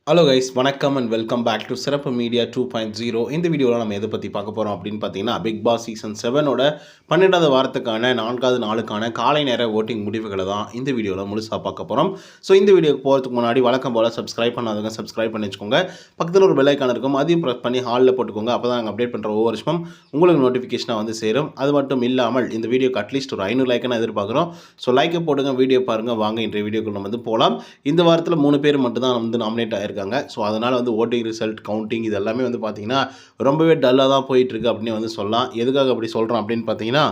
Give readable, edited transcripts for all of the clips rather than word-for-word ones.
Hello guys, வணக்கம் and welcome back to சிறப்பு media 2.0. இந்த வீடியோவில் நம்ம எதை பற்றி பார்க்க போகிறோம் அப்படின்னு பார்த்தீங்கன்னா, பிக் பாஸ் சீசன் 7ஓட 12வது வாரத்துக்கான 4வது நாளுக்கான காலை நேர ஓட்டிங் முடிவுகளை தான் இந்த வீடியோவில் முழுசாக பார்க்க போகிறோம். ஸோ இந்த வீடியோக்கு போகிறதுக்கு முன்னாடி வழக்கம் போல் சப்ஸ்கிரைப் பண்ணாதவங்க சப்ஸ்கிரைப் பண்ணி வச்சுக்கோங்க. பக்கத்தில் ஒரு பெல் ஐக்கான் இருக்கும், அதையும் ப்ரெஸ் பண்ணி ஹாலில் போட்டுக்கோங்க. அப்போ தான் நாங்கள் அப்டேட் பண்ணுற ஒவ்வொரு வருஷமும் உங்களுக்கு நோட்டிஃபிகேஷனாக வந்து சேரும். அது மட்டும் இல்லாமல் இந்த வீடியோக்கு அட்லீஸ்ட் ஒரு 500 லைக்கான எதிர்பார்க்குறோம். ஸோ லைக்கை போடுங்க, வீடியோ பாருங்கள். வாங்க இன்றைய வீடியோக்குள்ள நம்ம வந்து போகலாம். இந்த வாரத்தில் 3 பேர் மட்டும் தான் வந்து நாமினேட் ஆகிருக்காங்க. ஸோ அதனால் வந்து ஓட்டிங் ரிசல்ட் கவுண்டிங் இது எல்லாமே வந்து பார்த்திங்கன்னா ரொம்பவே டல்லாக தான் போயிட்டுருக்கு அப்படின்னு வந்து சொல்லலாம். எதுக்காக அப்படி சொல்கிறோம் அப்படின்னு பார்த்தீங்கன்னா,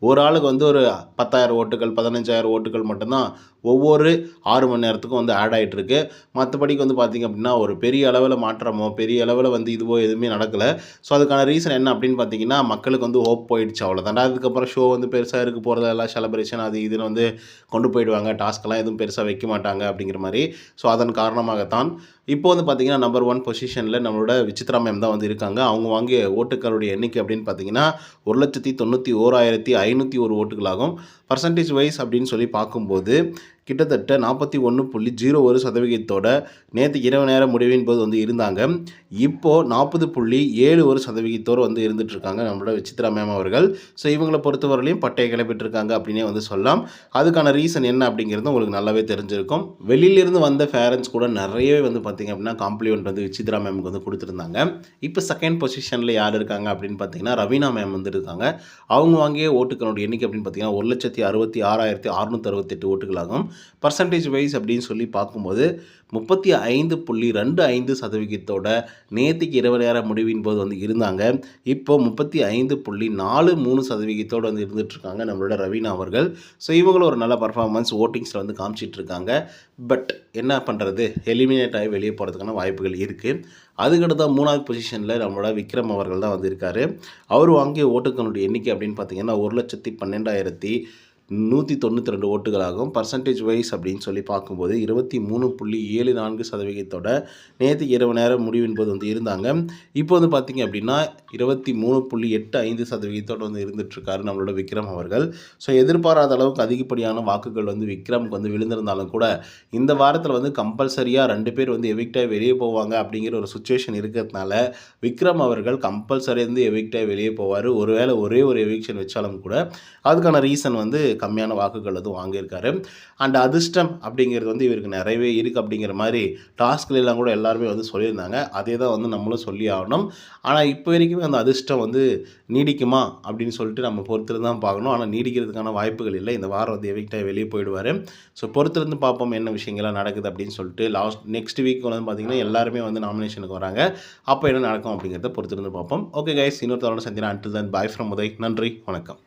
ஒரு ஆளுக்கு வந்து ஒரு 10,000 ஓட்டுகள் 15,000 ஓட்டுகள் மட்டும்தான் ஒவ்வொரு 6 மணி நேரத்துக்கும் வந்து ஆட் ஆகிட்டுருக்கு. மற்றபடிக்கு வந்து பார்த்திங்க அப்படின்னா ஒரு பெரிய அளவில் மாற்றமோ பெரிய அளவில் வந்து இதுவோ எதுவுமே நடக்கலை. ஸோ அதுக்கான ரீசன் என்ன அப்படின்னு பார்த்தீங்கன்னா, மக்களுக்கு வந்து ஹோப் போயிடுச்சு, அவ்வளோதான். அதுக்கப்புறம் ஷோ வந்து பெருசாக இருக்க போகிறதெல்லாம் செலப்ரேஷன் அது இதுன்னு வந்து கொண்டு போயிடுவாங்க. டாஸ்க்கெல்லாம் எதுவும் பெருசாக வைக்க மாட்டாங்க அப்படிங்கிற மாதிரி. ஸோ அதன் காரணமாகத்தான் இப்போ வந்து பார்த்திங்கன்னா நம்பர் 1 பொசிஷனில் நம்மளோட விசித்ரா மேம் தான் வந்து இருக்காங்க. அவங்க வாங்கிய ஓட்டுக்களுடைய எண்ணிக்கை அப்படின்னு பார்த்தீங்கன்னா 1,91,501 ஓட்டுகளாகும். பர்சன்டேஜ் வைஸ் அப்படின்னு சொல்லி பார்க்கும்போது கிட்டத்தட்ட 41.01% நேற்று இரவு நேர முடிவின் போது வந்து இருந்தாங்க. இப்போது 40.71% வந்து இருந்துகிட்ருக்காங்க நம்மளோட விசித்ரா மேம் அவர்கள். ஸோ இவங்களை பொறுத்தவரையிலையும் பட்டையை கிளப்பிட்டுருக்காங்க அப்படின்னே வந்து சொல்லலாம். அதுக்கான ரீசன் என்ன அப்படிங்கிறது உங்களுக்கு நல்லாவே தெரிஞ்சிருக்கும். வெளியிலிருந்து வந்த ஃபேரன்ஸ் கூட நிறையவே வந்து பார்த்திங்க அப்படின்னா காம்ப்ளிமெண்ட் வந்து விசித்ரா மேமுக்கு வந்து கொடுத்துருந்தாங்க. இப்போ செகண்ட் பொசிஷனில் யார் இருக்காங்க அப்படின்னு பார்த்தீங்கன்னா ரவீனா மேம் வந்து இருக்காங்க. அவங்க வாங்கிய ஓட்டுக்களுடைய எண்ணிக்கை அப்படின்னு பார்த்தீங்கன்னா 1,66,668 ஓட்டுகளாகும். பர்சன்டேஜ் வைஸ் அப்படின்னு சொல்லி பார்க்கும்போது 35.25% நேற்றுக்கு இரவு நேர முடிவின் போது வந்து இருந்தாங்க. இப்போ 35.43% வந்து இருந்துகிட்ருக்காங்க நம்மளோட ரவீனா அவர்கள். ஸோ இவங்களும் ஒரு நல்ல பர்ஃபார்மன்ஸ் ஓட்டிங்ஸில் வந்து காமிச்சிட்ருக்காங்க. பட் என்ன பண்ணுறது, எலிமினேட் ஆகி வெளியே போகிறதுக்கான வாய்ப்புகள் இருக்குது. அதுக்கடுத்த 3வது பொசிஷனில் நம்மளோட விக்ரம் அவர்கள் தான் வந்து இருக்கார். அவர் வாங்கிய ஓட்டுக்களுடைய எண்ணிக்கை அப்படின்னு பார்த்தீங்கன்னா 1,12,192 ஓட்டுகளாகும். பர்சன்டேஜ் வைஸ் அப்படின்னு சொல்லி பார்க்கும்போது 23.74% நேற்று இரவு நேரம் முடிவின் போது வந்து இருந்தாங்க. இப்போ வந்து பார்த்திங்க அப்படின்னா 23.85% வந்து இருந்துகிட்ருக்காரு நம்மளோட விக்ரம் அவர்கள். ஸோ எதிர்பாராத அளவுக்கு அதிகப்படியான வாக்குகள் வந்து விக்ரமுக்கு வந்து விழுந்திருந்தாலும் கூட இந்த வாரத்தில் வந்து கம்பல்சரியாக 2 பேர் வந்து எவிக்டாக வெளியே போவாங்க அப்படிங்கிற ஒரு சுச்சுவேஷன் இருக்கிறதுனால விக்ரம் அவர்கள் கம்பல்சரி வந்து எவிக்டாக வெளியே போவார். ஒருவேளை ஒரே ஒரு எவிக்ஷன் வச்சாலும் கூட அதுக்கான ரீசன் வந்து கம்மியான வாக்குகள் வந்து வாங்கியிருக்காரு. அண்ட் அதிர்ஷ்டம் அப்படிங்கிறது வந்து இவருக்கு நிறையவே இருக்குது அப்படிங்கிற மாதிரி டாஸ்க்லாம் கூட எல்லாருமே வந்து சொல்லியிருந்தாங்க. அதே தான் வந்து நம்மளும் சொல்லி ஆகணும். ஆனால் இப்போ வரைக்குமே அந்த அதிர்ஷ்டம் வந்து நீடிக்குமா அப்படின்னு சொல்லிட்டு நம்ம பொறுத்திருந்து தான் பார்க்கணும். ஆனால் நீடிக்கிறதுக்கான வாய்ப்புகள் இல்லை. இந்த வாரம் வந்து எவிக்டாக வெளியே போயிடுவார். ஸோ பொறுத்திருந்து பார்ப்போம் என்ன விஷயங்கள்லாம் நடக்குது அப்படின்னு சொல்லிட்டு. நெக்ஸ்ட் வீக் வந்து பார்த்திங்கன்னா எல்லாருமே வந்து நாமினேஷனுக்கு வராங்க. அப்போ என்ன நடக்கும் அப்படிங்கிறத பொறுத்திருந்து பார்ப்போம். ஓகே கைஸ், இன்னொரு தடவை சந்தினா. Until then bye from Uday. நன்றி, வணக்கம்.